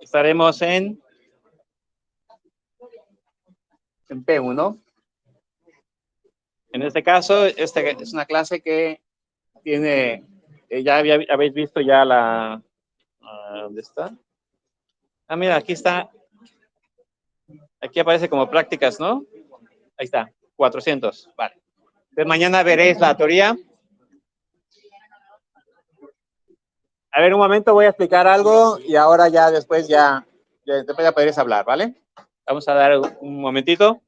Estaremos en P1. En este caso, esta es una clase que tiene, ya habéis visto ya la, ¿dónde está? Ah, mira, aquí está, aquí aparece como prácticas, ¿no? Ahí está, 400, vale. Entonces mañana veréis la teoría. A ver, un momento, voy a explicar algo y ahora ya después ya podréis hablar, ¿vale? Vamos a dar un momentito.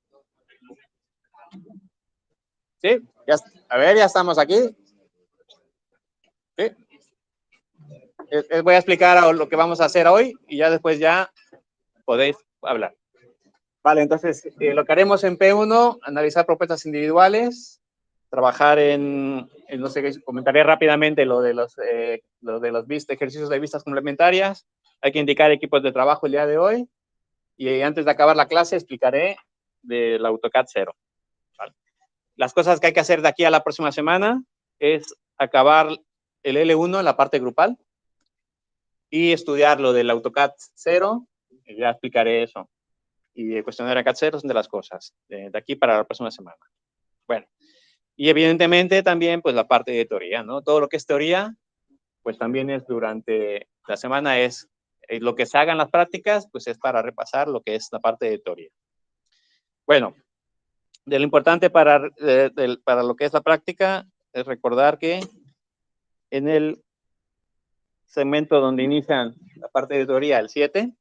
¿Sí? Ya, a ver, ya estamos aquí. ¿Sí? Voy a explicar lo que vamos a hacer hoy y ya después ya podéis hablar. Vale, entonces lo que haremos en P1, analizar propuestas individuales, trabajar no sé, comentaré rápidamente lo de los ejercicios de vistas complementarias. Hay que indicar equipos de trabajo el día de hoy y antes de acabar la clase explicaré del AutoCAD 0. ¿Vale? Las cosas que hay que hacer de aquí a la próxima semana es acabar el L1 en la parte grupal y estudiar lo del AutoCAD 0, y ya explicaré eso. Y el cuestionario CAD 0 son de las cosas de aquí para la próxima semana. Bueno, y evidentemente también pues la parte de teoría, ¿no? Todo lo que es teoría, pues también es durante la semana es lo que se haga en las prácticas, pues es para repasar lo que es la parte de teoría. Bueno, de lo importante para lo que es la práctica es recordar que en el segmento donde inician la parte de teoría, el 7,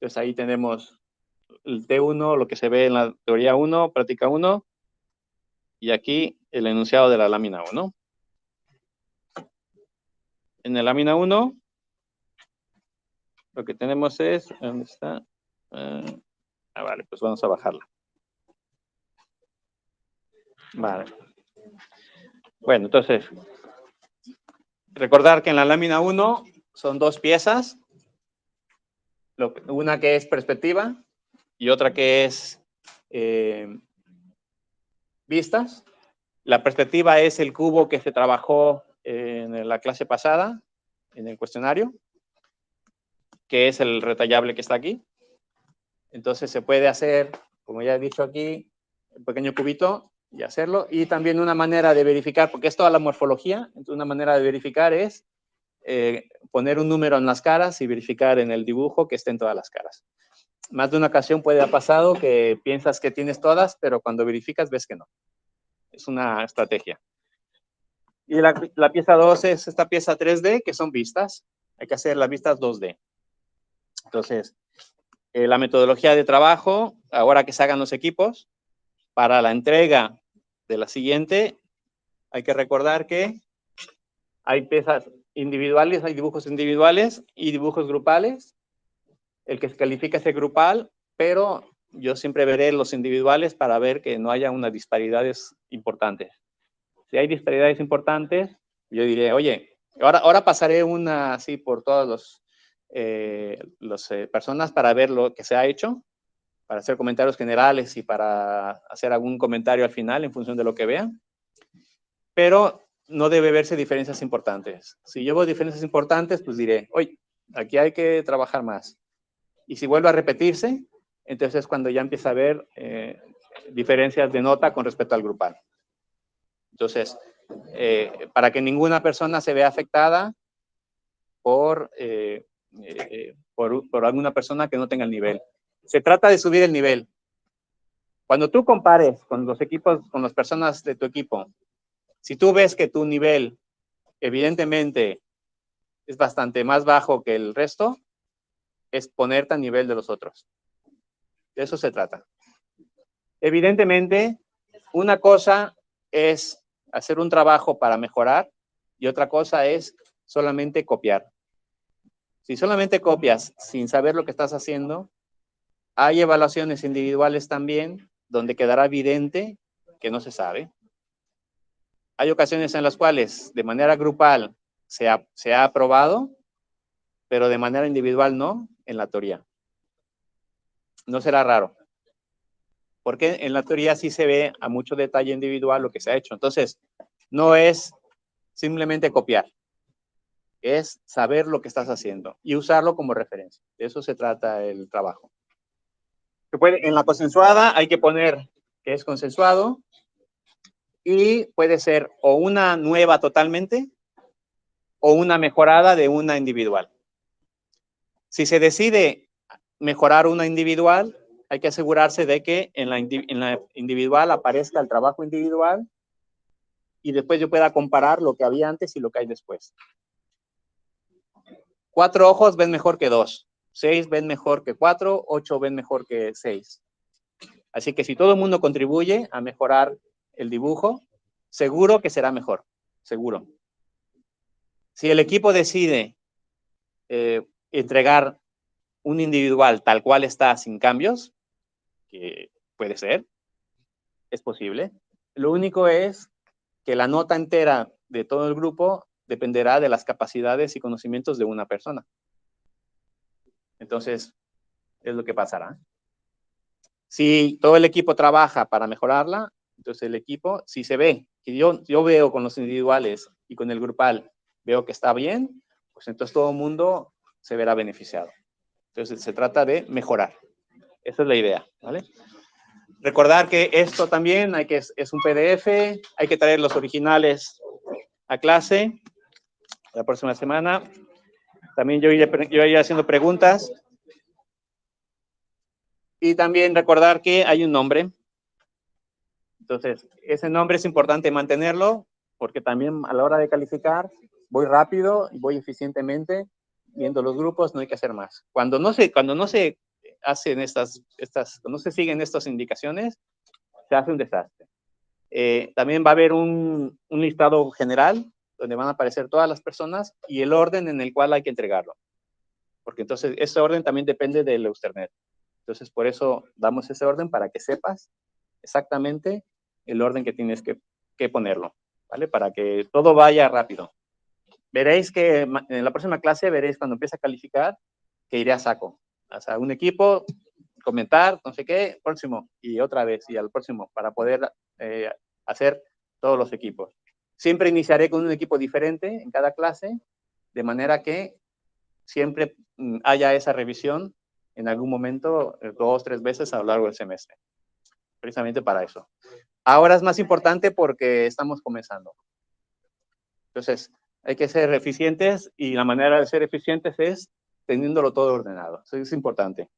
pues ahí tenemos el T1, lo que se ve en la teoría 1, práctica 1, y aquí el enunciado de la lámina 1. En la lámina 1, lo que tenemos es, ¿dónde está? Vale, pues vamos a bajarla. Vale. Bueno, entonces, recordar que en la lámina 1 son dos piezas, una que es perspectiva y otra que es vistas. La perspectiva es el cubo que se trabajó en la clase pasada, en el cuestionario, que es el retallable que está aquí. Entonces se puede hacer, como ya he dicho aquí, un pequeño cubito y hacerlo. Y también una manera de verificar, porque es toda la morfología, entonces una manera de verificar es poner un número en las caras y verificar en el dibujo que estén todas las caras. Más de una ocasión puede haber pasado que piensas que tienes todas, pero cuando verificas ves que no. Es una estrategia. Y la pieza 2 es esta pieza 3D, que son vistas. Hay que hacer las vistas 2D. Entonces, la metodología de trabajo, ahora que se hagan los equipos, para la entrega de la siguiente, hay que recordar que hay piezas individuales, hay dibujos individuales y dibujos grupales. El que se califica es el grupal, pero yo siempre veré los individuales para ver que no haya unas disparidades importantes. Si hay disparidades importantes, yo diré, oye, ahora pasaré una así por todas las personas para ver lo que se ha hecho, para hacer comentarios generales y para hacer algún comentario al final en función de lo que vean. Pero no debe verse diferencias importantes. Si yo veo diferencias importantes, pues diré, oye, aquí hay que trabajar más. Y si vuelve a repetirse, entonces es cuando ya empieza a haber diferencias de nota con respecto al grupal. Entonces, para que ninguna persona se vea afectada por alguna persona que no tenga el nivel. Se trata de subir el nivel. Cuando tú compares con los equipos, con las personas de tu equipo, si tú ves que tu nivel evidentemente es bastante más bajo que el resto, es ponerte a nivel de los otros. De eso se trata. Evidentemente, una cosa es hacer un trabajo para mejorar y otra cosa es solamente copiar. Si solamente copias sin saber lo que estás haciendo, hay evaluaciones individuales también donde quedará evidente que no se sabe. Hay ocasiones en las cuales de manera grupal se ha aprobado, pero de manera individual no, en la teoría. No será raro, porque en la teoría sí se ve a mucho detalle individual lo que se ha hecho. Entonces, no es simplemente copiar. es saber lo que estás haciendo y usarlo como referencia. De eso se trata el trabajo. En la consensuada hay que poner que es consensuado y puede ser o una nueva totalmente o una mejorada de una individual. Si se decide mejorar una individual, hay que asegurarse de que en la individual aparezca el trabajo individual y después yo pueda comparar lo que había antes y lo que hay después. 4 ojos ven mejor que 2, 6 ven mejor que 4, 8 ven mejor que 6. Así que si todo el mundo contribuye a mejorar el dibujo, seguro que será mejor, seguro. Si el equipo decide entregar un individual tal cual está sin cambios, que puede ser, es posible. Lo único es que la nota entera de todo el grupo dependerá de las capacidades y conocimientos de una persona. Entonces, es lo que pasará. Si todo el equipo trabaja para mejorarla, entonces el equipo, si se ve, que yo veo con los individuales y con el grupal, veo que está bien, pues entonces todo el mundo se verá beneficiado. Entonces se trata de mejorar. Esa es la idea, ¿vale? Recordar que esto también es un PDF, hay que traer los originales a clase la próxima semana. También yo iré haciendo preguntas. Y también recordar que hay un nombre. Entonces, ese nombre es importante mantenerlo porque también a la hora de calificar voy rápido y voy eficientemente viendo los grupos, no hay que hacer más. Cuando no se hacen no se siguen estas indicaciones, se hace un desastre. También va a haber un listado general donde van a aparecer todas las personas y el orden en el cual hay que entregarlo. Porque entonces ese orden también depende del Eusternet. Entonces por eso damos ese orden para que sepas exactamente el orden que tienes que ponerlo, ¿vale? Para que todo vaya rápido. Veréis que en la próxima clase, veréis cuando empiece a calificar, que iré a saco. O sea, un equipo, comentar, no sé qué, próximo, y otra vez, y al próximo, para poder hacer todos los equipos. Siempre iniciaré con un equipo diferente en cada clase, de manera que siempre haya esa revisión en algún momento, 2, 3 veces a lo largo del semestre. Precisamente para eso. Ahora es más importante porque estamos comenzando. Entonces, hay que ser eficientes y la manera de ser eficientes es teniéndolo todo ordenado. Eso es importante.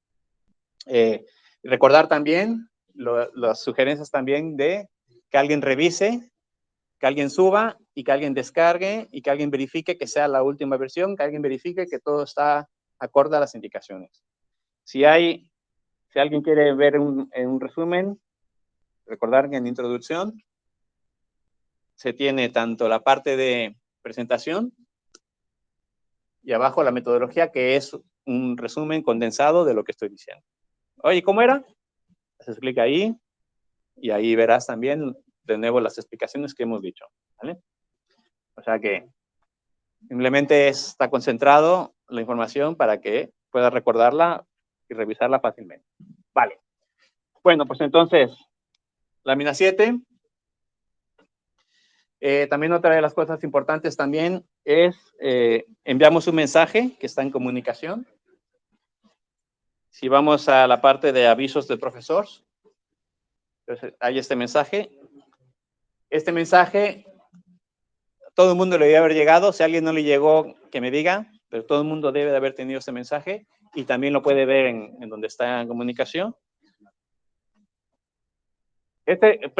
Recordar también las sugerencias también de que alguien revise, que alguien suba y que alguien descargue y que alguien verifique que sea la última versión, que alguien verifique que todo está acorde a las indicaciones. Si alguien quiere ver un resumen, recordar que en introducción se tiene tanto la parte de presentación y abajo la metodología, que es un resumen condensado de lo que estoy diciendo. Oye, ¿cómo era? Haces clic ahí y ahí verás también de nuevo las explicaciones que hemos dicho, ¿vale? O sea que simplemente está concentrado la información para que puedas recordarla y revisarla fácilmente. Vale. Bueno, pues entonces, lámina 7. También otra de las cosas importantes también es enviamos un mensaje que está en comunicación. Si vamos a la parte de avisos del profesor, entonces hay este mensaje. Este mensaje, todo el mundo le debe haber llegado. Si a alguien no le llegó, que me diga, pero todo el mundo debe de haber tenido este mensaje y también lo puede ver en donde está en comunicación.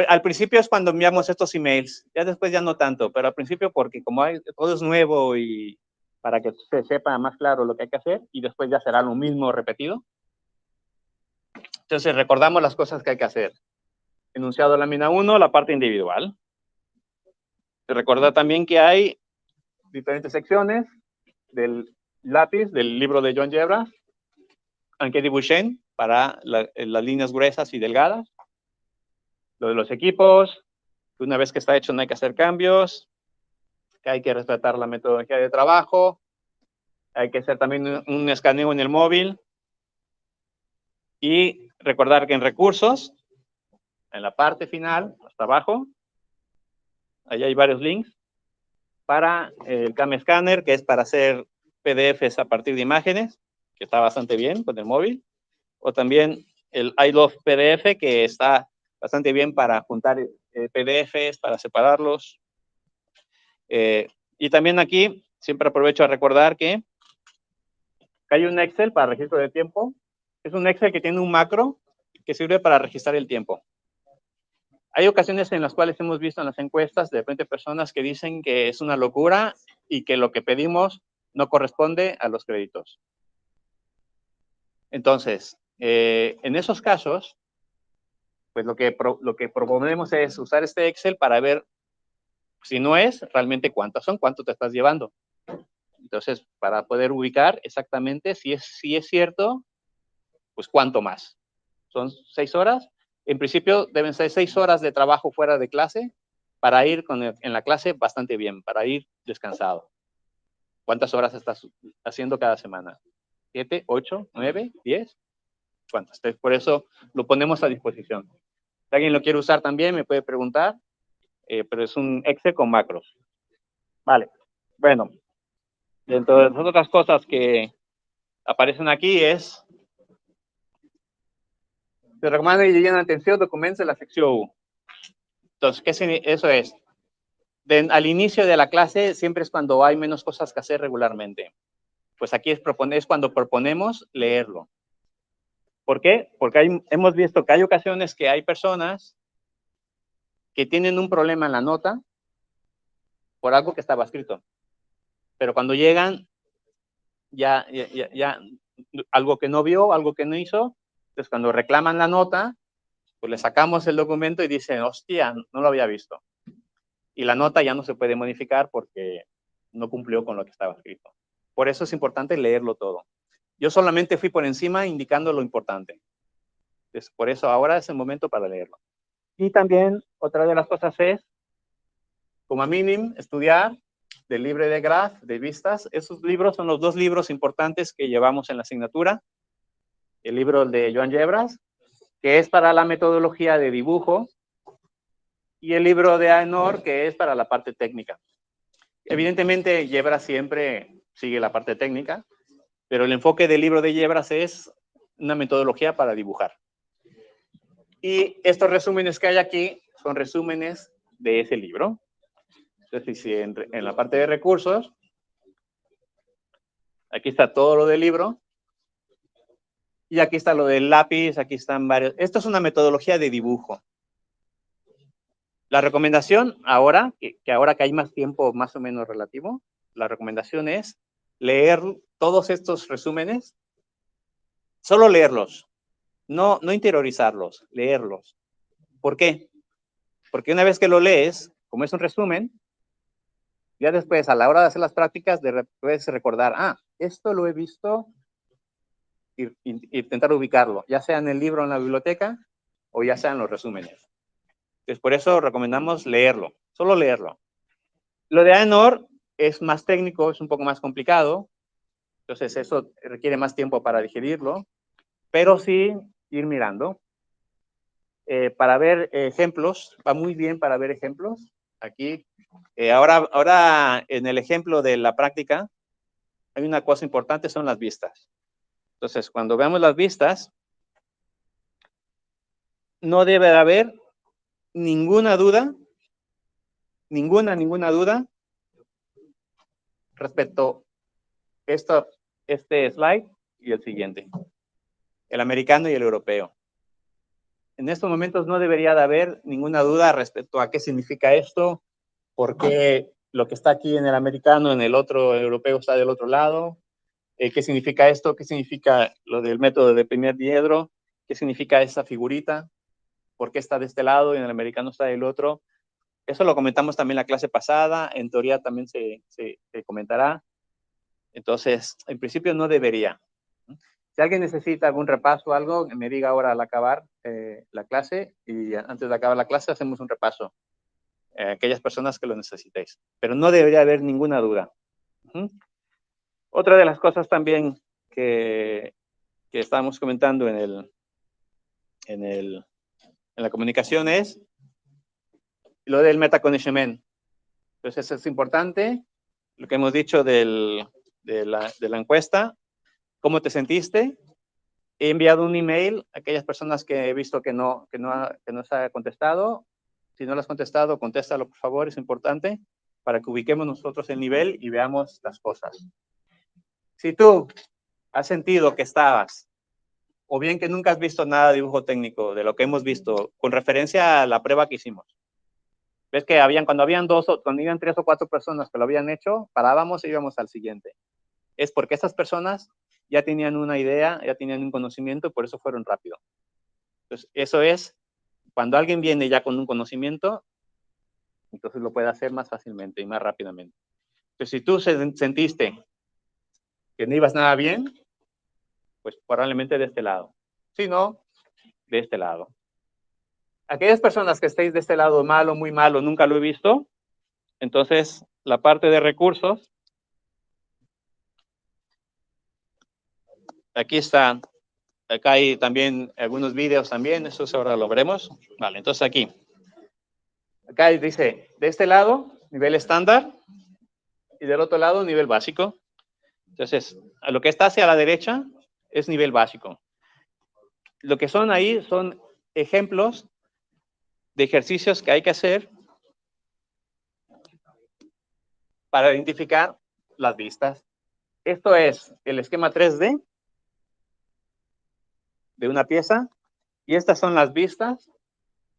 Al principio es cuando enviamos estos emails, ya después ya no tanto, pero al principio porque como todo es nuevo y para que se sepa más claro lo que hay que hacer y después ya será lo mismo repetido. Entonces recordamos las cosas que hay que hacer. Enunciado lámina 1, la parte individual. Recordar también que hay diferentes secciones del lápiz, del libro de John Yebra, Anke Duchenne, para las líneas gruesas y delgadas. Lo de los equipos, una vez que está hecho no hay que hacer cambios, que hay que respetar la metodología de trabajo, hay que hacer también un escaneo en el móvil y recordar que en recursos, en la parte final, hasta abajo, ahí hay varios links, para el Cam Scanner, que es para hacer PDFs a partir de imágenes, que está bastante bien con el móvil, o también el I Love PDF, que está bastante bien para juntar PDFs, para separarlos. Y también aquí, siempre aprovecho a recordar que hay un Excel para registro de tiempo. Es un Excel que tiene un macro que sirve para registrar el tiempo. Hay ocasiones en las cuales hemos visto en las encuestas de repente personas que dicen que es una locura y que lo que pedimos no corresponde a los créditos. Entonces, en esos casos, pues lo que proponemos es usar este Excel para ver si no es, realmente cuántas son, cuánto te estás llevando. Entonces, para poder ubicar exactamente si es cierto, pues cuánto más. Son 6 horas. En principio deben ser 6 horas de trabajo fuera de clase para ir en la clase bastante bien, para ir descansado. ¿Cuántas horas estás haciendo cada semana? ¿7, 8, 9, 10? ¿Cuántas? Entonces, por eso lo ponemos a disposición. Si alguien lo quiere usar también, me puede preguntar, pero es un Excel con macros. Vale. Bueno, dentro de las otras cosas que aparecen aquí es, se recomienda y llenan atención documentos de la sección U. Entonces, eso es? Al inicio de la clase siempre es cuando hay menos cosas que hacer regularmente. Pues aquí es cuando proponemos leerlo. ¿Por qué? Porque hemos visto que hay ocasiones que hay personas que tienen un problema en la nota por algo que estaba escrito. Pero cuando llegan, ya algo que no vio, algo que no hizo, entonces cuando reclaman la nota, pues le sacamos el documento y dicen, hostia, no lo había visto. Y la nota ya no se puede modificar porque no cumplió con lo que estaba escrito. Por eso es importante leerlo todo. Yo solamente fui por encima indicando lo importante. Entonces, por eso ahora es el momento para leerlo. Y también otra de las cosas es, como mínimo, estudiar del libro de Graph, de vistas. Esos libros son los 2 libros importantes que llevamos en la asignatura. El libro de Joan Yebras, que es para la metodología de dibujo, y el libro de AENOR, que es para la parte técnica. Evidentemente, Yebras siempre sigue la parte técnica, pero el enfoque del libro de Yebras es una metodología para dibujar. Y estos resúmenes que hay aquí son resúmenes de ese libro. Entonces, si en la parte de recursos, aquí está todo lo del libro, y aquí está lo del lápiz, aquí están varios. Esto es una metodología de dibujo. La recomendación ahora, que ahora que hay más tiempo más o menos relativo, la recomendación es leer todos estos resúmenes, solo leerlos, no interiorizarlos, leerlos. ¿Por qué? Porque una vez que lo lees, como es un resumen, ya después a la hora de hacer las prácticas puedes recordar, esto lo he visto y intentar ubicarlo, ya sea en el libro en la biblioteca o ya sea en los resúmenes. Entonces, por eso recomendamos leerlo, solo leerlo. Lo de AENOR es más técnico, es un poco más complicado, entonces eso requiere más tiempo para digerirlo, pero sí ir mirando. Para ver ejemplos, va muy bien para ver ejemplos. Aquí, ahora en el ejemplo de la práctica, hay una cosa importante, son las vistas. Entonces, cuando veamos las vistas, no debe de haber ninguna duda, ninguna duda respecto a este slide y el siguiente, el americano y el europeo. En estos momentos no debería de haber ninguna duda respecto a qué significa esto, por qué lo que está aquí en el americano, en el otro europeo está del otro lado, qué significa esto, qué significa lo del método de primer diedro, qué significa esta figurita, por qué está de este lado y en el americano está del otro. Eso lo comentamos también en la clase pasada, en teoría también se comentará. Entonces, en principio no debería. Si alguien necesita algún repaso o algo, me diga ahora al acabar la clase y antes de acabar la clase hacemos un repaso. Aquellas personas que lo necesitéis. Pero no debería haber ninguna duda. Otra de las cosas también que estábamos comentando en la comunicación es lo del metaconocimiento. Entonces, eso es importante. Lo que hemos dicho de la encuesta. ¿Cómo te sentiste? He enviado un email a aquellas personas que he visto que no se ha contestado. Si no lo has contestado, contéstalo, por favor, es importante para que ubiquemos nosotros el nivel y veamos las cosas. Si tú has sentido que estabas, o bien que nunca has visto nada de dibujo técnico de lo que hemos visto, con referencia a la prueba que hicimos, ves que cuando habían cuando iban 3 o 4 personas que lo habían hecho, parábamos e íbamos al siguiente. Es porque esas personas ya tenían una idea, ya tenían un conocimiento y por eso fueron rápido. Entonces, eso es, cuando alguien viene ya con un conocimiento, entonces lo puede hacer más fácilmente y más rápidamente. Entonces, si tú sentiste que no ibas nada bien, pues probablemente de este lado. Si no, de este lado. Aquellas personas que estéis de este lado malo, muy malo, nunca lo he visto, entonces la parte de recursos, aquí está, acá hay también algunos vídeos también, eso ahora lo veremos. Vale, entonces aquí. Acá dice, de este lado, nivel estándar, y del otro lado, nivel básico. Entonces, a lo que está hacia la derecha es nivel básico. Lo que son ahí son ejemplos de ejercicios que hay que hacer para identificar las vistas. Esto es el esquema 3D de una pieza, y estas son las vistas.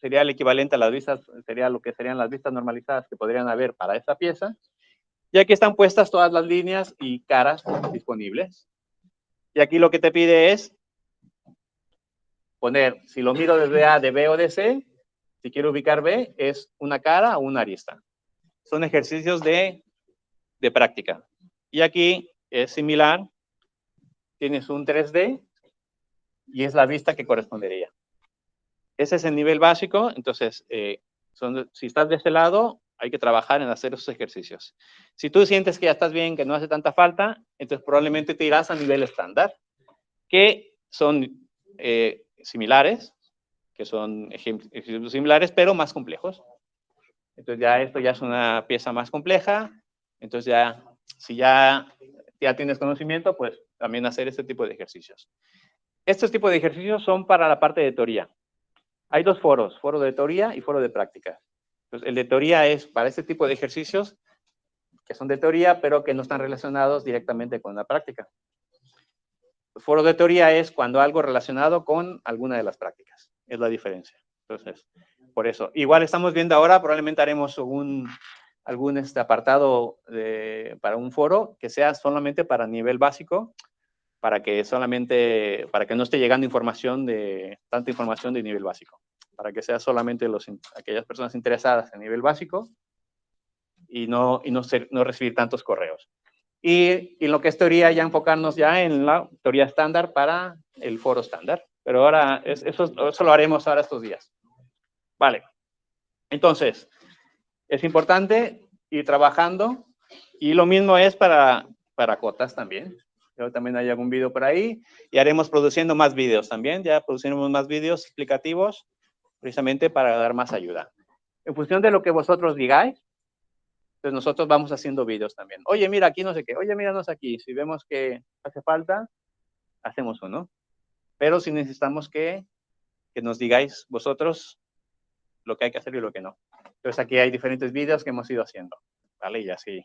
Sería el equivalente a las vistas, sería lo que serían las vistas normalizadas que podrían haber para esta pieza. Y aquí están puestas todas las líneas y caras disponibles. Y aquí lo que te pide es poner, si lo miro desde A, de B o de C, si quiero ubicar B, es una cara o una arista. Son ejercicios de práctica. Y aquí es similar, tienes un 3D y es la vista que correspondería. Ese es el nivel básico, entonces, si estás de este lado, hay que trabajar en hacer esos ejercicios. Si tú sientes que ya estás bien, que no hace tanta falta, entonces probablemente te irás a nivel estándar, que son similares, que son ejemplos similares, pero más complejos. Entonces ya esto ya es una pieza más compleja, entonces ya, si ya tienes conocimiento, pues también hacer este tipo de ejercicios. Estos tipos de ejercicios son para la parte de teoría. Hay dos foros, foro de teoría y foro de práctica. Entonces, el de teoría es para este tipo de ejercicios que son de teoría, pero que no están relacionados directamente con la práctica. El foro de teoría es cuando algo relacionado con alguna de las prácticas. Es la diferencia. Entonces, por eso. Igual estamos viendo ahora, probablemente haremos algún apartado para un foro que sea solamente para nivel básico, para que no esté llegando tanta información de nivel básico, para que sea solamente aquellas personas interesadas en nivel básico y no recibir tantos correos. Y lo que es teoría, ya enfocarnos ya en la teoría estándar para el foro estándar. Pero ahora, eso lo haremos ahora estos días. Vale. Entonces, es importante ir trabajando, y lo mismo es para cotas también. Yo también hay algún video por ahí y haremos produciendo más videos también. Ya produciremos más videos explicativos precisamente para dar más ayuda. En función de lo que vosotros digáis, pues nosotros vamos haciendo videos también. Oye, mira, aquí no sé qué. Oye, míranos aquí. Si vemos que hace falta, hacemos uno. Pero sí necesitamos que nos digáis vosotros lo que hay que hacer y lo que no. Entonces aquí hay diferentes videos que hemos ido haciendo. ¿Vale? Y así,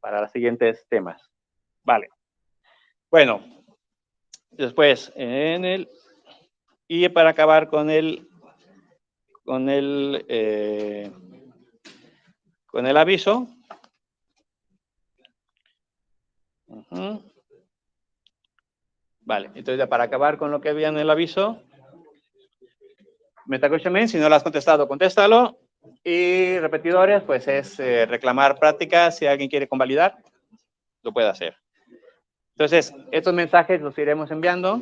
para los siguientes temas. Vale. Bueno, después, y para acabar con el aviso. Vale, entonces ya para acabar con lo que había en el aviso, metacoachment, si no lo has contestado, contéstalo. Y repetidores, pues es reclamar prácticas. Si alguien quiere convalidar, lo puede hacer. Entonces, estos mensajes los iremos enviando.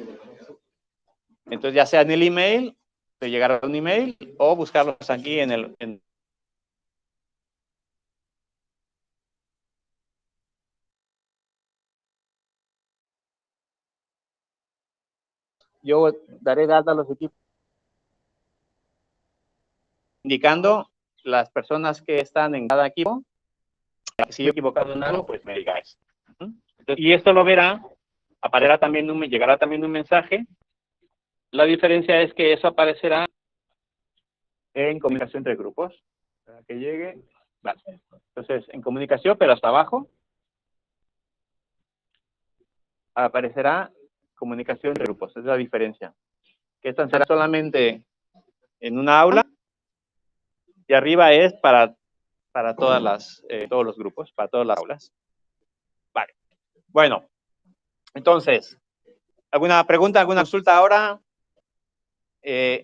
Entonces, ya sea en el email, te llegará un email, o buscarlos aquí yo daré data a los equipos indicando las personas que están en cada equipo Si yo he equivocado en algo, pues me digáis. Y esto lo verá, aparecerá también llegará también un mensaje. La diferencia es que eso aparecerá en comunicación entre grupos. Para que llegue. Vale. Entonces, en comunicación, pero hasta abajo, aparecerá comunicación entre grupos. Esa es la diferencia. Que esta será solamente en una aula y arriba es para todos los grupos, para todas las aulas. Vale. Bueno, entonces, ¿alguna pregunta, alguna consulta ahora?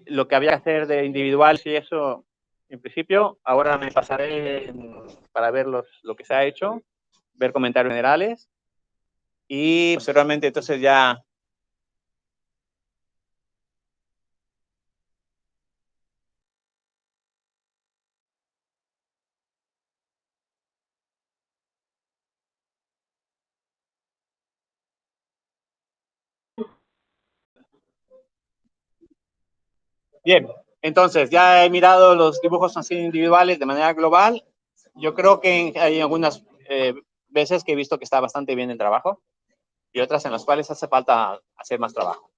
Lo que había que hacer de individual y eso, en principio, ahora me pasaré para ver lo que se ha hecho, ver comentarios generales y posteriormente entonces ya... Bien, entonces ya he mirado los dibujos así individuales de manera global. Yo creo que hay algunas veces que he visto que está bastante bien el trabajo y otras en las cuales hace falta hacer más trabajo.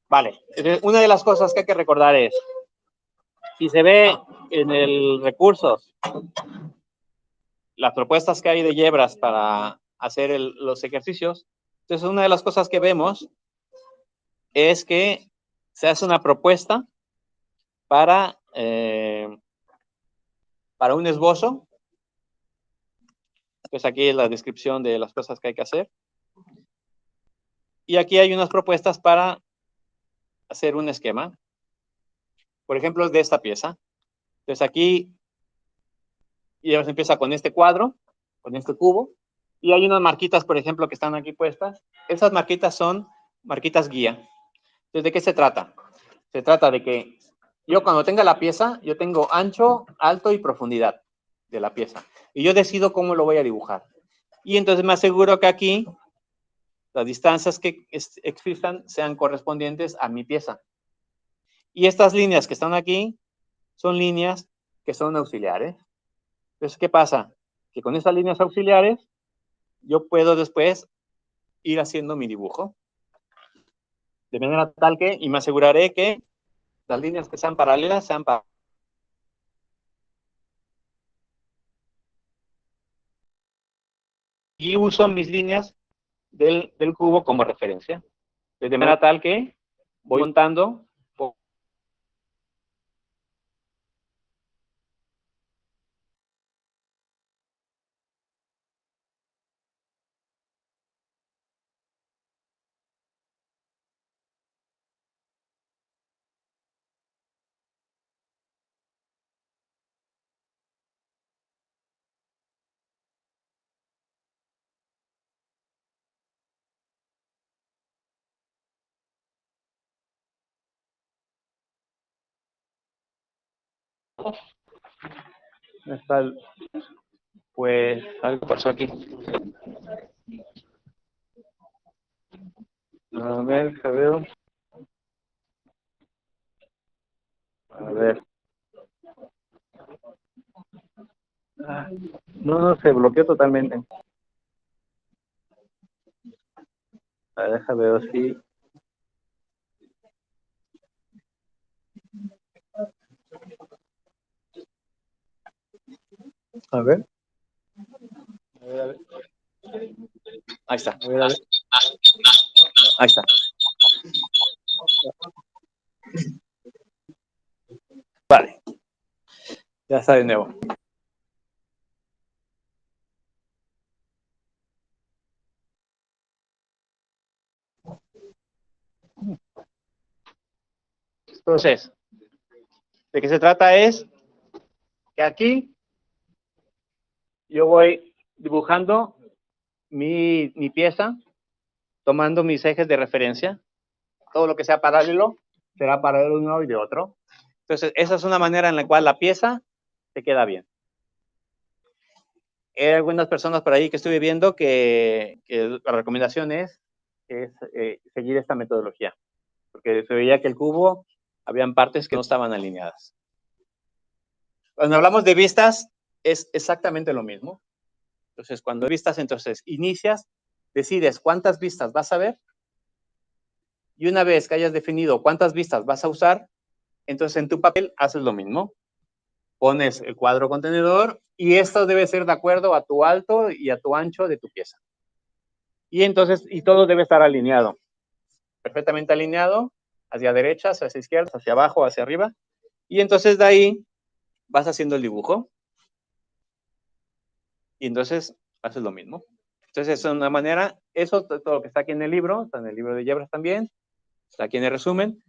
Vale, una de las cosas que hay que recordar es, si se ve en el recursos las propuestas que hay de Yebras para hacer los ejercicios, entonces una de las cosas que vemos es que se hace una propuesta para un esbozo. Pues aquí es la descripción de las cosas que hay que hacer. Y aquí hay unas propuestas para hacer un esquema. Por ejemplo, de esta pieza. Entonces aquí ya se empieza con este cuadro, con este cubo, y hay unas marquitas, por ejemplo, que están aquí puestas. Esas marquitas son marquitas guía. Entonces, ¿de qué se trata? Se trata de que yo cuando tenga la pieza, yo tengo ancho, alto y profundidad de la pieza. Y yo decido cómo lo voy a dibujar. Y entonces me aseguro que aquí las distancias que existan sean correspondientes a mi pieza. Y estas líneas que están aquí son líneas que son auxiliares. Entonces, ¿qué pasa? Que con estas líneas auxiliares yo puedo después ir haciendo mi dibujo. De manera tal que, y me aseguraré que las líneas que sean paralelas sean paralelas. Y uso mis líneas del cubo como referencia. De manera tal que voy montando está pues algo pasó aquí. A ver, Javier. A ver. No, se bloqueó totalmente. A ver, déjame ver si... A ver. A ver. Ahí está. A ver. Ahí está. Vale. Ya está de nuevo. Entonces, de qué se trata es que aquí yo voy dibujando mi pieza, tomando mis ejes de referencia. Todo lo que sea paralelo será paralelo de un lado y de otro. Entonces, esa es una manera en la cual la pieza te queda bien. Hay algunas personas por ahí que estuve viendo que la recomendación es seguir esta metodología, porque se veía que el cubo, habían partes que no estaban alineadas. Cuando hablamos de vistas, es exactamente lo mismo. Entonces, cuando vistas, entonces inicias, decides cuántas vistas vas a ver, y una vez que hayas definido cuántas vistas vas a usar, entonces en tu papel haces lo mismo. Pones el cuadro contenedor y esto debe ser de acuerdo a tu alto y a tu ancho de tu pieza. Y entonces, y todo debe estar alineado, perfectamente alineado, hacia derechas, hacia izquierdas, hacia abajo, hacia arriba. Y entonces de ahí vas haciendo el dibujo. Y entonces haces lo mismo. Entonces es una manera, eso todo lo que está aquí en el libro, está en el libro de Yebras también, está aquí en el resumen.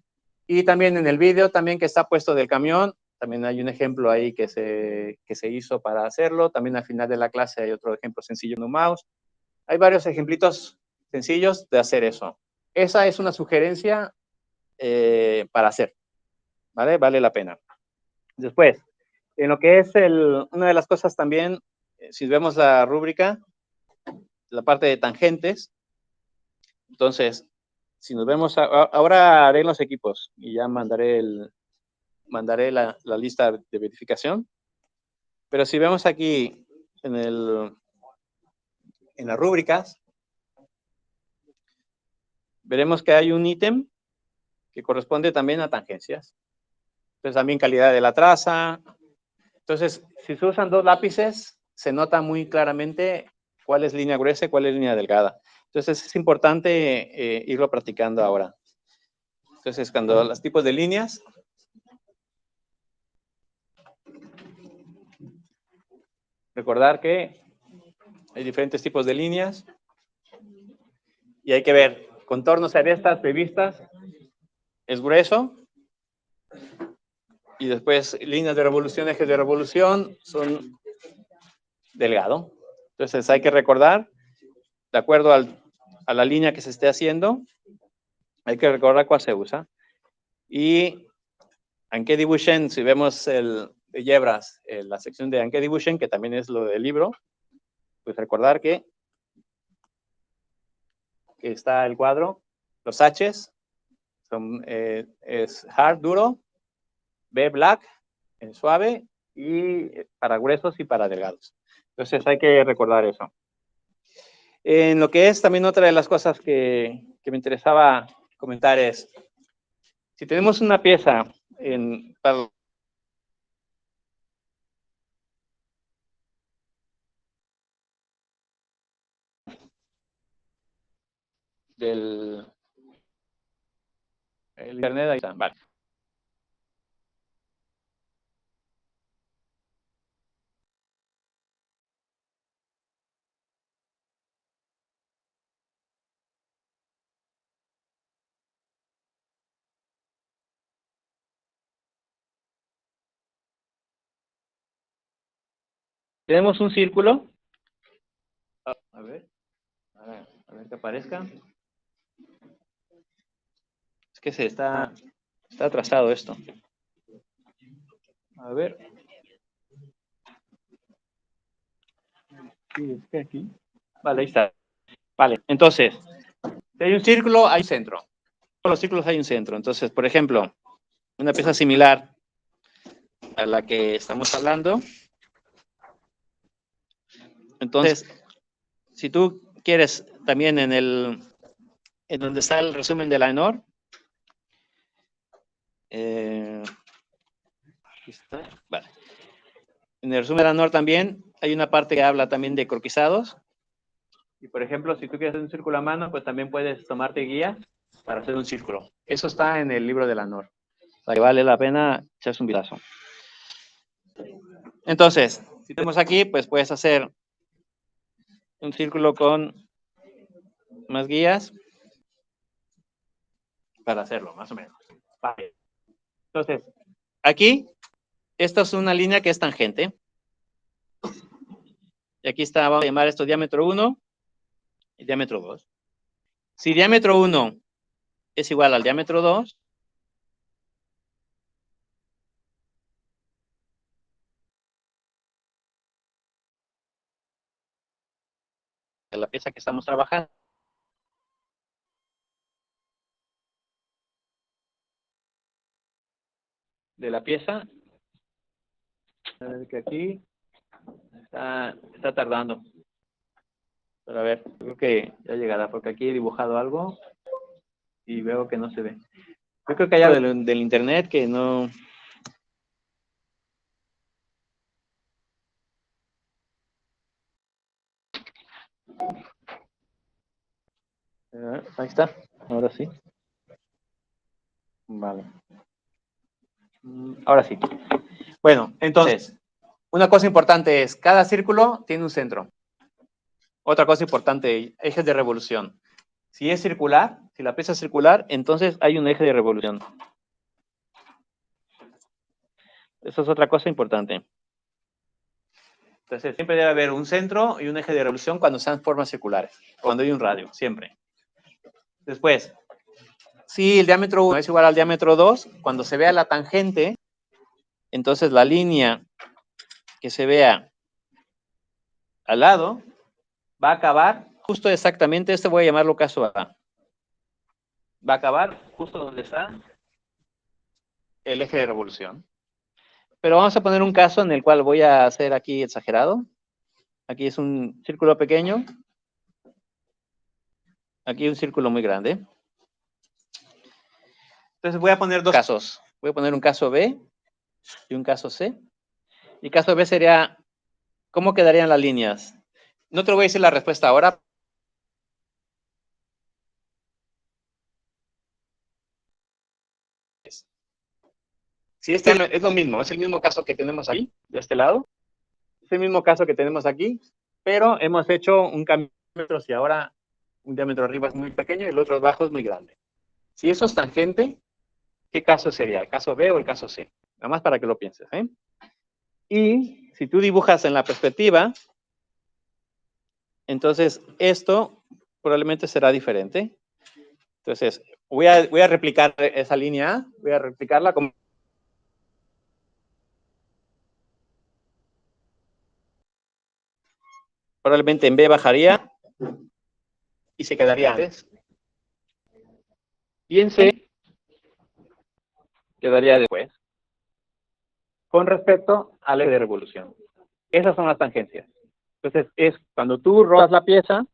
Y también en el vídeo también que está puesto del camión, también hay un ejemplo ahí que se hizo para hacerlo. También al final de la clase hay otro ejemplo sencillo en un mouse. Hay varios ejemplitos sencillos de hacer eso. Esa es una sugerencia para hacer, ¿vale? Vale la pena. Después, en lo que es una de las cosas también, si vemos la rúbrica, la parte de tangentes, entonces, si nos vemos, ahora haré los equipos y ya mandaré la lista de verificación. Pero si vemos aquí en las rúbricas, veremos que hay un ítem que corresponde también a tangencias. Entonces, también calidad de la traza. Entonces, si se usan dos lápices, se nota muy claramente cuál es línea gruesa y cuál es línea delgada. Entonces, es importante irlo practicando ahora. Entonces, cuando los tipos de líneas, recordar que hay diferentes tipos de líneas y hay que ver contornos, arestas, previstas, es grueso, y después líneas de revolución, ejes de revolución, son delgado. Entonces hay que recordar, de acuerdo a la línea que se esté haciendo, hay que recordar cuál se usa. Y Anke Dibuchen, si vemos el de Yebras, la sección de Anke Dibuchen, que también es lo del libro, pues recordar que está el cuadro, los H's, es hard, duro, B, black, suave, y para gruesos y para delgados. Entonces hay que recordar eso. En lo que es también otra de las cosas que me interesaba comentar es, si tenemos una pieza para del internet, ahí está, vale. Tenemos un círculo. A ver que aparezca. Es que está atrasado esto. A ver. Sí, es que aquí. Vale, ahí está. Vale, entonces, si hay un círculo, hay centro. En todos los círculos hay un centro. Entonces, por ejemplo, una pieza similar a la que estamos hablando. Entonces, si tú quieres también en donde está el resumen de la ENOR, aquí está, vale. En el resumen de la ENOR también hay una parte que habla también de croquisados. Y por ejemplo, si tú quieres hacer un círculo a mano, pues también puedes tomarte guías para hacer un círculo. Eso está en el libro de la NOR. Para que vale la pena echarse un vistazo. Entonces, si tenemos aquí, pues puedes hacer un círculo con más guías para hacerlo, más o menos. Vale. Entonces, aquí, esta es una línea que es tangente. Y aquí está, vamos a llamar esto diámetro 1 y diámetro 2. Si diámetro 1 es igual al diámetro 2, de la pieza que estamos trabajando, de la pieza, a ver que aquí está tardando. Pero a ver, creo que ya llegará, porque aquí he dibujado algo y veo que no se ve. Yo creo que hay algo del internet que no... Ahí está, ahora sí. Vale. Ahora sí. Bueno, entonces, una cosa importante es, cada círculo tiene un centro. Otra cosa importante, ejes de revolución. Si es circular, si la pieza es circular, entonces hay un eje de revolución. Eso es otra cosa importante. Entonces, siempre debe haber un centro y un eje de revolución cuando sean formas circulares, cuando hay un radio, siempre. Después, si el diámetro 1 es igual al diámetro 2, cuando se vea la tangente, entonces la línea que se vea al lado va a acabar justo exactamente, este voy a llamarlo caso A. Va a acabar justo donde está el eje de revolución. Pero vamos a poner un caso en el cual voy a hacer aquí exagerado. Aquí es un círculo pequeño. Aquí un círculo muy grande. Entonces voy a poner dos casos. Voy a poner un caso B y un caso C. Y caso B sería, ¿cómo quedarían las líneas? No te voy a decir la respuesta ahora. Si este es lo mismo, es el mismo caso que tenemos ahí, de este lado. Es el mismo caso que tenemos aquí, pero hemos hecho un cambio de diámetros y ahora un diámetro arriba es muy pequeño y el otro abajo es muy grande. Si eso es tangente, ¿qué caso sería? ¿El caso B o el caso C? Nada más para que lo pienses, ¿eh? Y si tú dibujas en la perspectiva, entonces esto probablemente será diferente. Entonces, voy a replicar esa línea A, voy a replicarla como... Probablemente en B bajaría y se quedaría antes. Y en C quedaría después. Con respecto al eje de revolución. Esas son las tangencias. Entonces, es cuando tú rotas la pieza,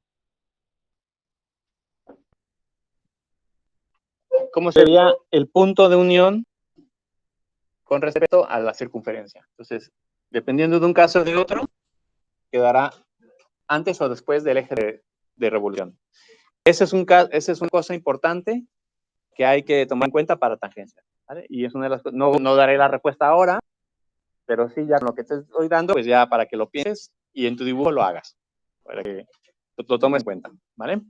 ¿cómo sería el punto de unión con respecto a la circunferencia? Entonces, dependiendo de un caso o de otro, quedará antes o después del eje de revolución. Esa es una cosa importante que hay que tomar en cuenta para tangencias, ¿vale? Y es una de las cosas, no daré la respuesta ahora, pero sí ya con lo que te estoy dando, pues ya para que lo pienses y en tu dibujo lo hagas, para que lo tomes en cuenta, ¿vale?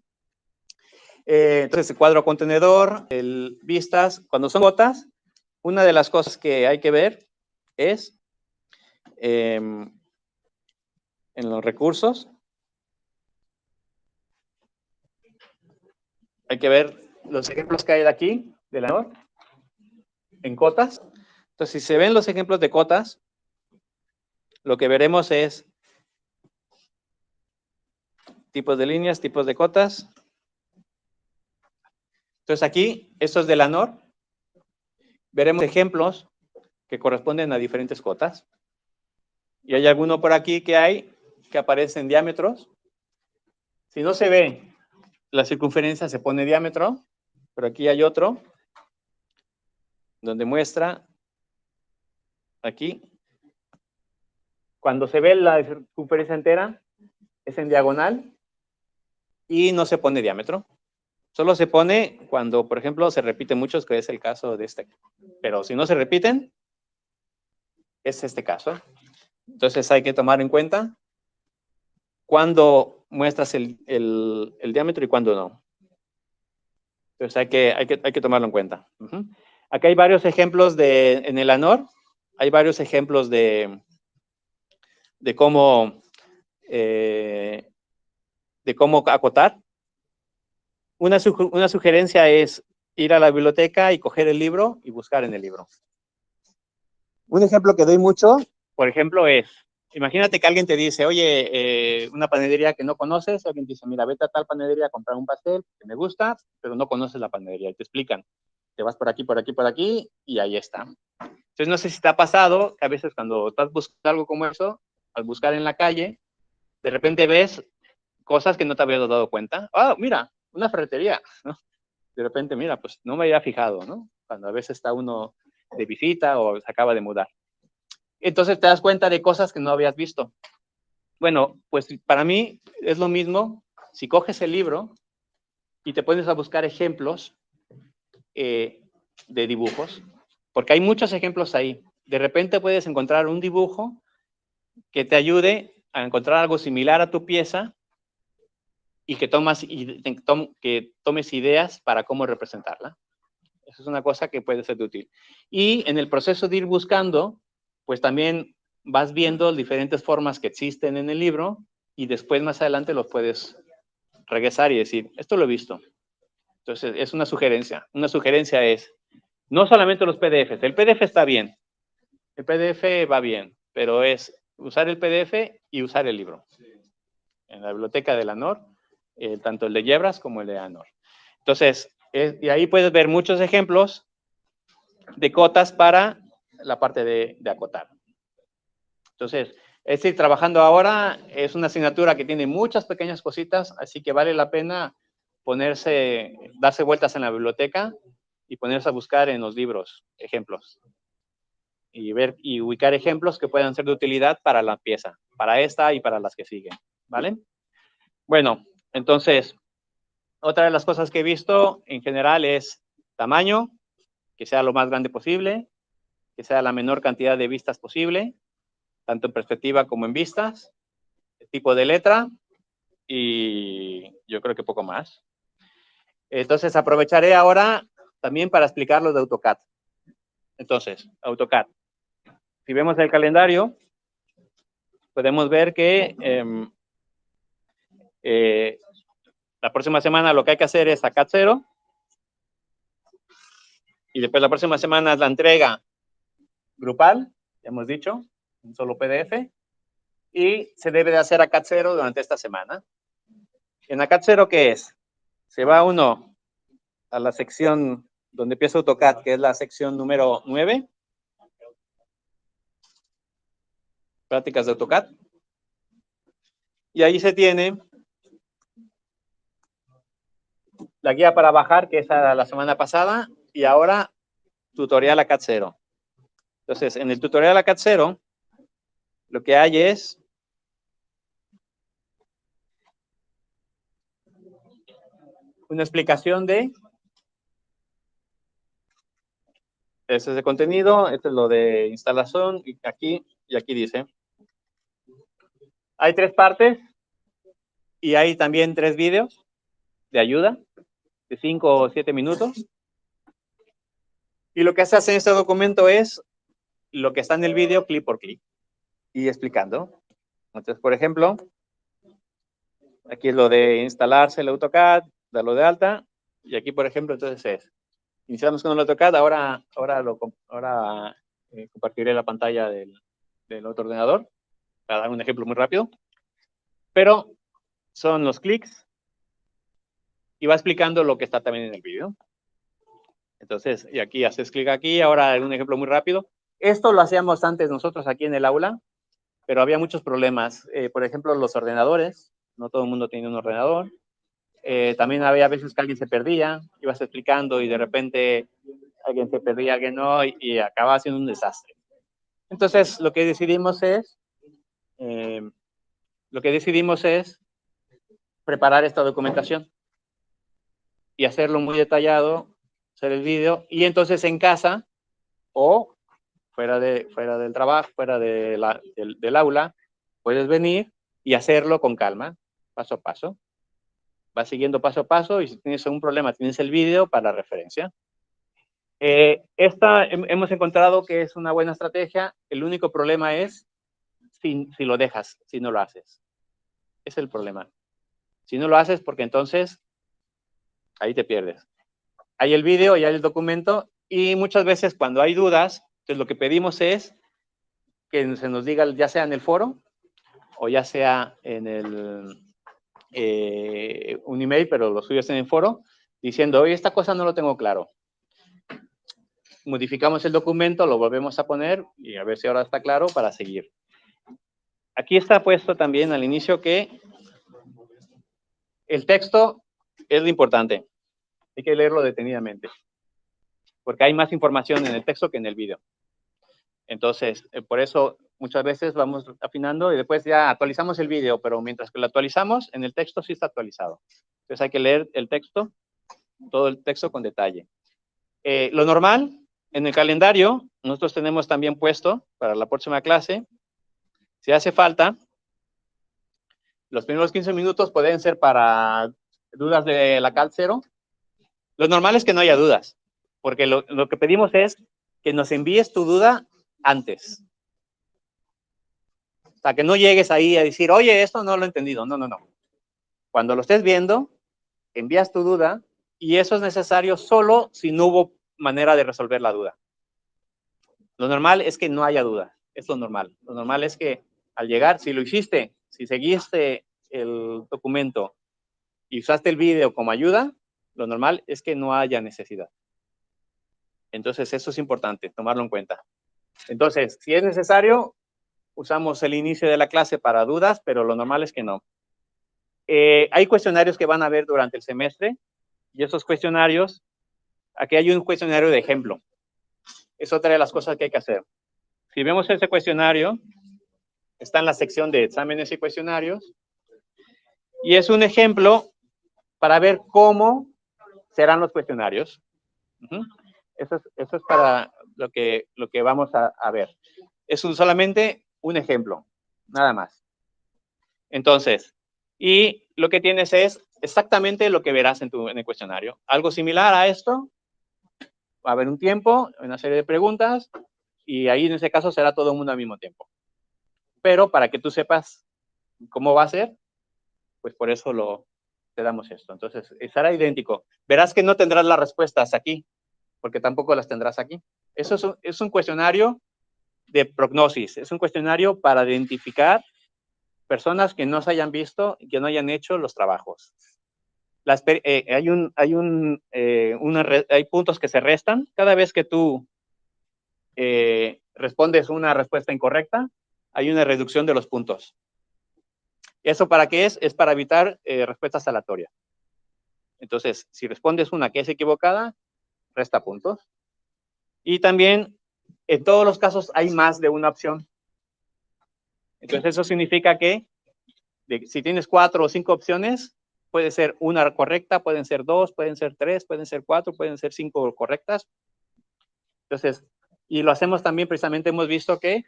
Entonces, el cuadro contenedor, el vistas, cuando son gotas, una de las cosas que hay que ver es en los recursos, hay que ver los ejemplos que hay de aquí, de la NOR, en cotas. Entonces, si se ven los ejemplos de cotas, lo que veremos es tipos de líneas, tipos de cotas. Entonces, aquí, estos de la NOR, veremos ejemplos que corresponden a diferentes cotas. Y hay alguno por aquí que aparece en diámetros. Si no se ve la circunferencia, se pone diámetro, pero aquí hay otro donde muestra aquí. Cuando se ve la circunferencia entera, es en diagonal y no se pone diámetro. Solo se pone cuando, por ejemplo, se repite muchos, que es el caso de este. Pero si no se repiten, es este caso. Entonces hay que tomar en cuenta cuándo muestras el diámetro y cuándo no. Entonces hay que tomarlo en cuenta. Aquí hay varios ejemplos en el ANOR, hay varios ejemplos de cómo acotar. Una sugerencia es ir a la biblioteca y coger el libro y buscar en el libro. Un ejemplo que doy mucho, por ejemplo, es, imagínate que alguien te dice, oye, una panadería que no conoces, alguien te dice, mira, vete a tal panadería a comprar un pastel que me gusta, pero no conoces la panadería, y te explican. Te vas por aquí, por aquí, por aquí, y ahí está. Entonces, no sé si te ha pasado que a veces cuando estás buscando algo como eso, al buscar en la calle, de repente ves cosas que no te habías dado cuenta. Ah, mira, una ferretería, ¿no? De repente, mira, pues no me había fijado, ¿no? Cuando a veces está uno de visita o se acaba de mudar. Entonces te das cuenta de cosas que no habías visto. Bueno, pues para mí es lo mismo si coges el libro y te pones a buscar ejemplos de dibujos, porque hay muchos ejemplos ahí. De repente puedes encontrar un dibujo que te ayude a encontrar algo similar a tu pieza y que tomes ideas para cómo representarla. Eso es una cosa que puede ser útil. Y en el proceso de ir buscando, pues también vas viendo diferentes formas que existen en el libro y después más adelante los puedes regresar y decir, esto lo he visto. Entonces, es una sugerencia. Una sugerencia es, no solamente los PDFs, el PDF está bien, el PDF va bien, pero es usar el PDF y usar el libro. En la biblioteca de la ANOR, tanto el de Yebras como el de ANOR. Entonces, y ahí puedes ver muchos ejemplos de cotas para la parte de acotar. Entonces, es ir trabajando ahora, es una asignatura que tiene muchas pequeñas cositas, así que vale la pena darse vueltas en la biblioteca y ponerse a buscar en los libros ejemplos. Y ver y ubicar ejemplos que puedan ser de utilidad para la pieza, para esta y para las que siguen, ¿vale? Bueno, entonces, otra de las cosas que he visto en general es tamaño, que sea lo más grande posible, que sea la menor cantidad de vistas posible, tanto en perspectiva como en vistas, el tipo de letra y yo creo que poco más. Entonces, aprovecharé ahora también para explicar lo de AutoCAD. Entonces, AutoCAD. Si vemos el calendario, podemos ver que la próxima semana lo que hay que hacer es ACAD 0 y después la próxima semana es la entrega grupal, ya hemos dicho, un solo PDF, y se debe de hacer ACAD 0 durante esta semana. En ACAD 0, ¿qué es? Se va uno a la sección donde empieza AutoCAD, que es la sección número 9, prácticas de AutoCAD, y ahí se tiene la guía para bajar, que es la semana pasada, y ahora tutorial ACAD 0. Entonces, en el tutorial ACAD 0, lo que hay es una explicación de este es el contenido, este es lo de instalación, y aquí dice. Hay 3 partes y hay también 3 vídeos de ayuda de 5 o 7 minutos. Y lo que se hace en este documento es lo que está en el vídeo clic por clic y explicando. Entonces, por ejemplo, aquí es lo de instalarse el AutoCAD, darlo de alta, y aquí, por ejemplo, entonces iniciamos con el AutoCAD, ahora compartiré la pantalla del otro ordenador para dar un ejemplo muy rápido. Pero son los clics y va explicando lo que está también en el vídeo. Entonces, y aquí haces clic aquí, ahora un ejemplo muy rápido. Esto lo hacíamos antes nosotros aquí en el aula, pero había muchos problemas. Por ejemplo, los ordenadores, no todo el mundo tiene un ordenador. También había veces que alguien se perdía, ibas explicando y de repente alguien se perdía, alguien no, y acababa siendo un desastre. Entonces, lo que decidimos es preparar esta documentación y hacerlo muy detallado, hacer el vídeo, y entonces en casa o fuera del trabajo, fuera del aula, puedes venir y hacerlo con calma, paso a paso. Vas siguiendo paso a paso y si tienes algún problema, tienes el vídeo para referencia. Hemos encontrado que es una buena estrategia. El único problema es si lo dejas, si no lo haces. Es el problema. Si no lo haces, porque entonces ahí te pierdes. Hay el vídeo y hay el documento y muchas veces cuando hay dudas, entonces lo que pedimos es que se nos diga ya sea en el foro o ya sea en un email, pero lo suyos en el foro, diciendo, oye, esta cosa no lo tengo claro. Modificamos el documento, lo volvemos a poner y a ver si ahora está claro para seguir. Aquí está puesto también al inicio que El texto es lo importante. Hay que leerlo detenidamente. Porque hay más información en el texto que en el video. Entonces, por eso muchas veces vamos afinando y después ya actualizamos el video, pero mientras que lo actualizamos, en el texto sí está actualizado. Entonces hay que leer el texto, todo el texto con detalle. Lo normal, en el calendario, nosotros tenemos también puesto para la próxima clase, si hace falta, los primeros 15 minutos pueden ser para dudas de la CAL 0. Lo normal es que no haya dudas, porque lo que pedimos es que nos envíes tu duda antes. O sea, que no llegues ahí a decir, oye, esto no lo he entendido. No, no, no. Cuando lo estés viendo, envías tu duda y eso es necesario solo si no hubo manera de resolver la duda. Lo normal es que no haya duda. Es lo normal. Lo normal es que al llegar, si lo hiciste, si seguiste el documento y usaste el video como ayuda, lo normal es que no haya necesidad. Entonces, eso es importante, tomarlo en cuenta. Entonces, si es necesario, usamos el inicio de la clase para dudas, pero lo normal es que no. Hay cuestionarios que van a ver durante el semestre y esos cuestionarios, aquí hay un cuestionario de ejemplo. Es otra de las cosas que hay que hacer. Si vemos ese cuestionario, está en la sección de exámenes y cuestionarios y es un ejemplo para ver cómo serán los cuestionarios. Eso es para lo que vamos a ver. Es solamente un ejemplo, nada más. Entonces, y lo que tienes es exactamente lo que verás en el cuestionario. Algo similar a esto, va a haber un tiempo, una serie de preguntas, y ahí en ese caso será todo el mundo al mismo tiempo. Pero para que tú sepas cómo va a ser, pues por eso te damos esto. Entonces, estará idéntico. Verás que no tendrás las respuestas aquí, porque tampoco las tendrás aquí. Eso es un cuestionario de prognosis, es un cuestionario para identificar personas que no se hayan visto y que no hayan hecho los trabajos. Hay puntos que se restan cada vez que tú respondes una respuesta incorrecta, hay una reducción de los puntos. ¿Eso para qué es? Es para evitar respuestas aleatorias. Entonces, si respondes una que es equivocada, resta puntos. Y también, en todos los casos, hay más de una opción. Entonces, eso significa que si tienes 4 o 5 opciones, puede ser una correcta, pueden ser 2, pueden ser 3, pueden ser 4, pueden ser 5 correctas. Entonces, y lo hacemos también precisamente, hemos visto que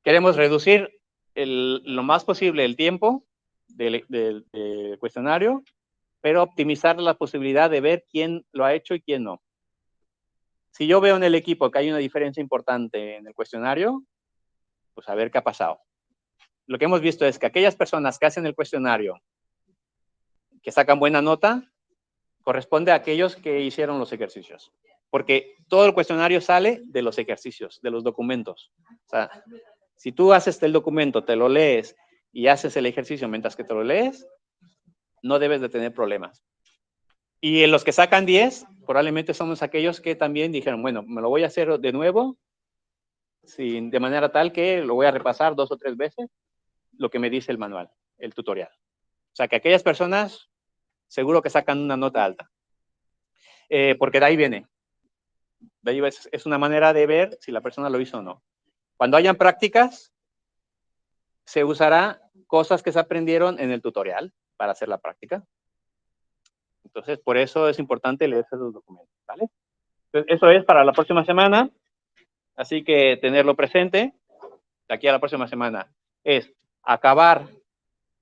queremos reducir lo más posible el tiempo del cuestionario, pero optimizar la posibilidad de ver quién lo ha hecho y quién no. Si yo veo en el equipo que hay una diferencia importante en el cuestionario, pues a ver qué ha pasado. Lo que hemos visto es que aquellas personas que hacen el cuestionario, que sacan buena nota, corresponde a aquellos que hicieron los ejercicios. Porque todo el cuestionario sale de los ejercicios, de los documentos. O sea, si tú haces el documento, te lo lees y haces el ejercicio mientras que te lo lees, no debes de tener problemas. Y en los que sacan 10, probablemente somos aquellos que también dijeron, bueno, me lo voy a hacer de nuevo, de manera tal que lo voy a repasar 2 o 3 veces, lo que me dice el manual, el tutorial. O sea, que aquellas personas seguro que sacan una nota alta. Porque de ahí viene. De ahí es una manera de ver si la persona lo hizo o no. Cuando hayan prácticas, se usará cosas que se aprendieron en el tutorial para hacer la práctica. Entonces, por eso es importante leer esos documentos, ¿vale? Entonces, eso es para la próxima semana. Así que tenerlo presente de aquí a la próxima semana es acabar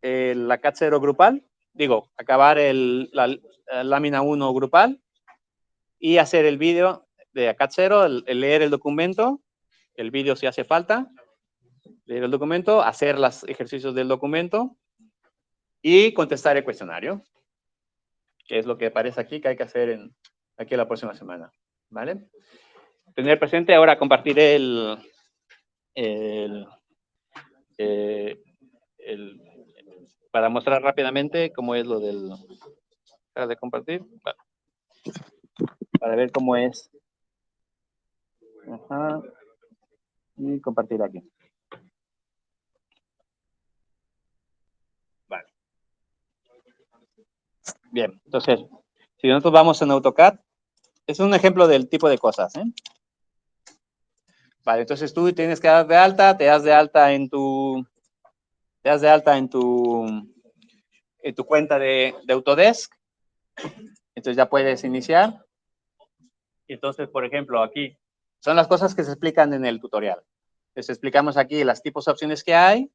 la CAT 0 grupal, acabar la lámina 1 grupal y hacer el vídeo de CAT 0, leer el documento, el vídeo si hace falta, leer el documento, hacer los ejercicios del documento y contestar el cuestionario, que es lo que aparece aquí que hay que hacer aquí la próxima semana, ¿vale? Tener presente, ahora compartiré para mostrar rápidamente cómo es lo de compartir, bueno, para ver cómo es. Ajá. Y compartir aquí. Vale. Bien, entonces, si nosotros vamos en AutoCAD, es un ejemplo del tipo de cosas, ¿eh? Vale, entonces tú tienes que dar de alta, te das de alta en tu, te das de alta en tu cuenta de Autodesk. Entonces ya puedes iniciar. Y entonces, por ejemplo, aquí son las cosas que se explican en el tutorial. Entonces explicamos aquí las tipos de opciones que hay.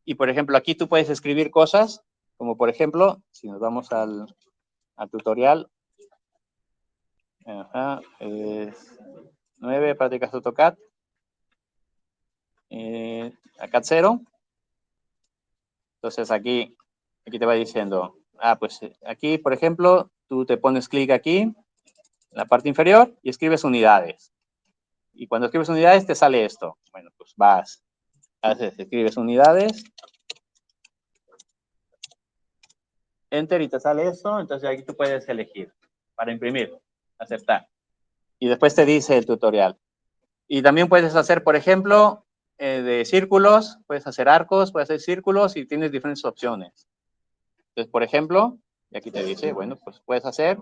Y por ejemplo, aquí tú puedes escribir cosas, como por ejemplo, si nos vamos al tutorial, ajá, 9, prácticas AutoCAD, AutoCAD 0. Entonces aquí te va diciendo, pues aquí, por ejemplo, tú te pones clic aquí, en la parte inferior, y escribes unidades. Y cuando escribes unidades te sale esto. Bueno, pues vas, escribes unidades, enter y te sale esto. Entonces aquí tú puedes elegir para imprimir, aceptar. Y después te dice el tutorial. Y también puedes hacer, por ejemplo, de círculos, puedes hacer arcos, puedes hacer círculos y tienes diferentes opciones. Entonces, por ejemplo, y aquí te dice, bueno, pues puedes hacer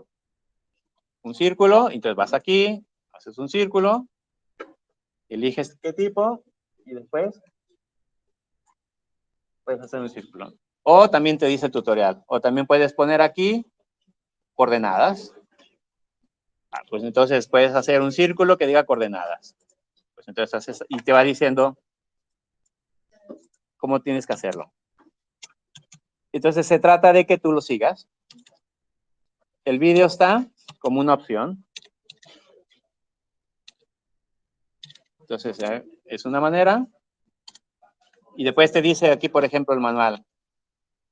un círculo, entonces vas aquí, haces un círculo, eliges qué tipo y después puedes hacer un círculo. O también te dice el tutorial, o también puedes poner aquí coordenadas. Pues entonces puedes hacer un círculo que diga coordenadas. Pues entonces haces, y te va diciendo cómo tienes que hacerlo. Entonces se trata de que tú lo sigas. El vídeo está como una opción. Entonces es una manera. Y después te dice aquí, por ejemplo, el manual.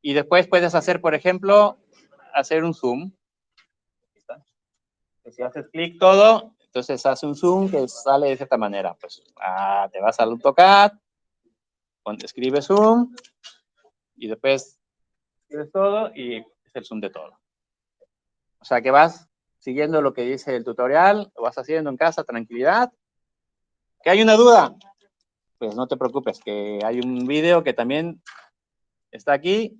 Y después puedes hacer, por ejemplo, hacer un zoom. Si haces clic todo, entonces hace un zoom que sale de cierta manera. Pues te vas al AutoCAD, escribes zoom y después escribes todo y es el zoom de todo. O sea que vas siguiendo lo que dice el tutorial, lo vas haciendo en casa, tranquilidad. ¿Que hay una duda? Pues no te preocupes, que hay un video que también está aquí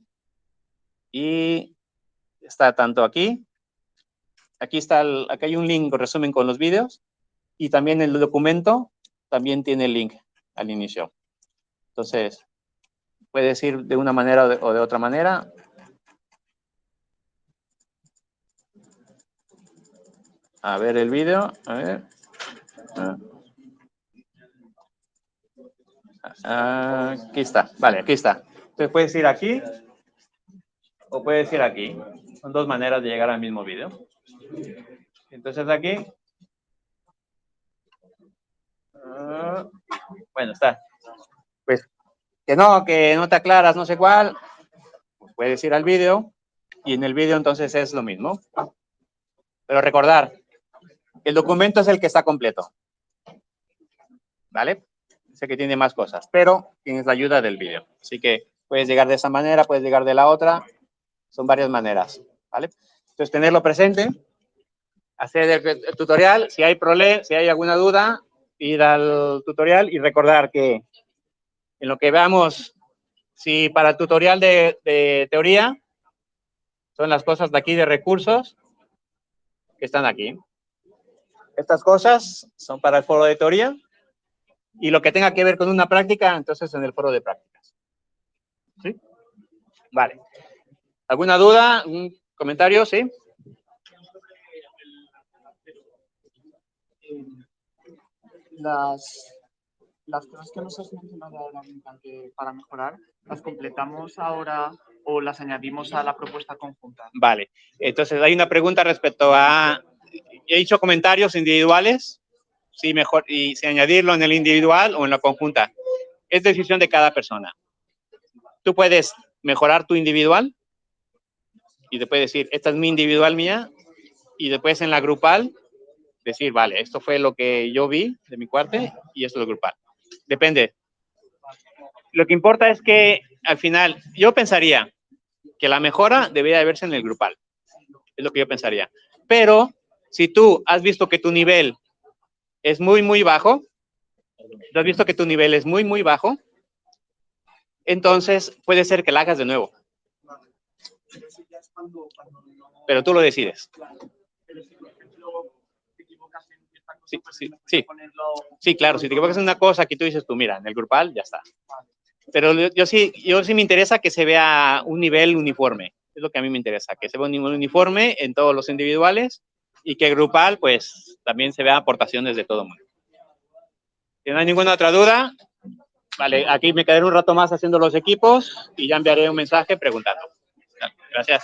y está tanto aquí. Aquí hay un link, resumen con los videos y también el documento también tiene el link al inicio. Entonces, puedes ir de una manera o de otra manera. A ver el video, a ver. Aquí está, vale, aquí está. Entonces puedes ir aquí o puedes ir aquí. Son dos maneras de llegar al mismo video. Entonces aquí, bueno, está. Pues que no te aclaras, no sé cuál, pues puedes ir al vídeo y en el vídeo entonces es lo mismo. Pero recordar, el documento es el que está completo, ¿vale? Sé que tiene más cosas, pero tienes la ayuda del vídeo. Así que puedes llegar de esa manera, puedes llegar de la otra, son varias maneras, ¿vale? Entonces tenerlo presente, hacer el tutorial, si hay problema, si hay alguna duda, ir al tutorial y recordar que en lo que veamos, si para el tutorial de teoría, son las cosas de aquí de recursos que están aquí. Estas cosas son para el foro de teoría y lo que tenga que ver con una práctica, entonces en el foro de prácticas. ¿Sí? Vale. ¿Alguna duda? ¿Un comentario? ¿Sí? Las cosas que nos has mencionado ahora para mejorar, ¿las completamos ahora o las añadimos a la propuesta conjunta? Vale. Entonces, hay una pregunta respecto a... He dicho comentarios individuales, sí, mejor, y si añadirlo en el individual o en la conjunta. Es decisión de cada persona. Tú puedes mejorar tu individual y después decir, esta es mi individual mía, y después en la grupal decir, vale, esto fue lo que yo vi de mi cuarte y esto es lo grupal. Depende. Lo que importa es que al final, yo pensaría que la mejora debería de verse en el grupal. Es lo que yo pensaría. Pero si tú has visto que tu nivel es muy, muy bajo, entonces puede ser que la hagas de nuevo. pero tú lo decides. Pero si, por ejemplo, te equivocas en esta cosa, Sí, pues sí, puedes sí. ponerlo... Sí, claro, si te equivocas en una cosa, aquí tú dices tú, mira, en el grupal ya está. Pero yo sí me interesa que se vea un nivel uniforme. Es lo que a mí me interesa, que se vea un nivel uniforme en todos los individuales y que grupal, pues, también se vea aportaciones de todo el mundo. Si no hay ninguna otra duda, vale, aquí me quedaré un rato más haciendo los equipos y ya enviaré un mensaje preguntando. Gracias.